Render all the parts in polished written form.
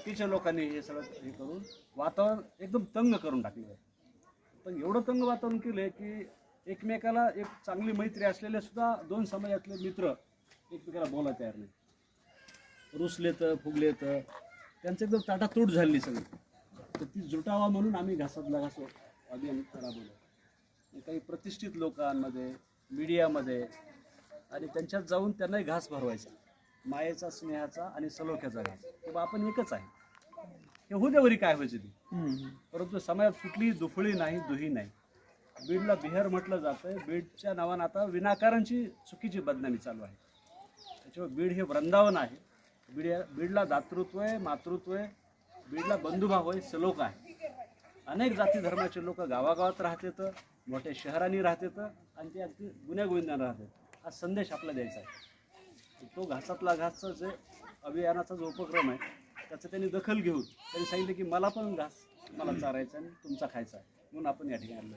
बाकीच्या लोकांनी हे सगळं हे करून वातावरण एकदम तंग करून टाकलं आहे. पण एवढं तंग वातावरण केलं आहे की एकमेकाला एक चांगली मैत्री असलेले सुद्धा दोन समाजातले मित्र एकमेकाला बोलायला तयार नाही. रुसले तर फुगले तर त्यांचं एकदम ताटातूट झाली सगळी. तर ती जुटावा म्हणून आम्ही घासातला घासो अभियान राबवलं. काही प्रतिष्ठित लोकांमध्ये, मीडियामध्ये आणि त्यांच्यात जाऊन त्यांनाही घास भरवायचा, मायेचा, स्नेहाचा आणि सलोख्याचा घास. तेव्हा आपण एकच आहे, हे हुद्यावरी काय व्हायचं ती. परंतु समाजात कुठलीही दुफळी नाही, दुही नाही. बीडला बिहार म्हटलं जातं. बीडच्या नावानं आता विनाकारांची चुकीची बदनामी चालू आहे. त्याच्यामुळे बीड हे वृंदावन आहे. बीडला दातृत्व आहे, मातृत्व आहे. बीडला बंधुभाव आहे, सलोखा आहे. अनेक जाती धर्माचे लोक गावागावात राहतात, मोठ्या शहरांनी राहतात आणि ते अगदी गुण्यागोविंदाने राहतात. हा संदेश आपला द्यायचा आहे. तो घासातला घासचा जे अभियानाचा जो उपक्रम आहे त्याचं त्यांनी दखल घेऊन त्यांनी सांगितलं की मला पण घास मला चारायचा आणि तुमचा खायचा आहे, म्हणून आपण या ठिकाणी आलो.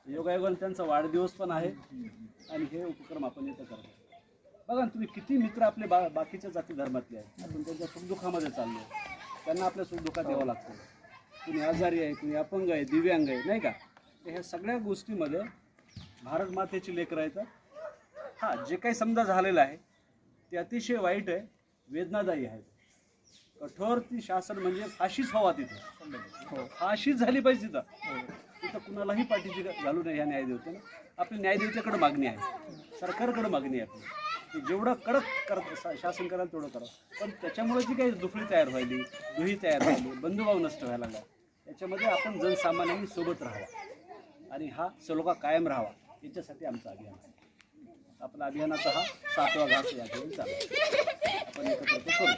योगायोगाने त्यांचा वाढदिवस पण आहे आणि हे उपक्रम आपण इथं करतो. बघा ना तुम्ही, किती मित्र आपले बाकीच्या जाती धर्मातले आहेत. आपण त्यांच्या सुखदुःखामध्ये चाललो, त्यांना आपल्या सुखदुःखात यावं लागतं. कुणी आजारी आहे, कुणी अपंग आहे, दिव्यांग आहे, नाही का. तर ह्या सगळ्या गोष्टीमध्ये भारत मातेची लेकरं आहेत. हा जे काही समजा झालेलं आहे ते अतिशय वाईट आहे, वेदनादायी आहे. कठोर ती शासन म्हणजे फाशीच हवा तिथे. फाशीच झाली पाहिजे तिथं कुणालाही पाठीची घालू नये ह्या न्यायदेवतेनं. आपली न्यायदेवतेकडे मागणी आहे, सरकारकडे मागणी आहे आपली की जेवढं कडक शासन करायला तेवढं करा. पण त्याच्यामुळे जी काही दुफळी तयार व्हायली, दुही तयार व्हायली, बंधुभाव नष्ट व्हायला लागला, त्याच्यामध्ये आपण जनसामान्यांनी सोबत राहावा आणि हा सलोखा कायम राहावा, याच्यासाठी आमचं अभियान आहे. आपल्या अभियानाचा हा 7वा घास या ठिकाणी चालू आहे. आपण एकत्र करू.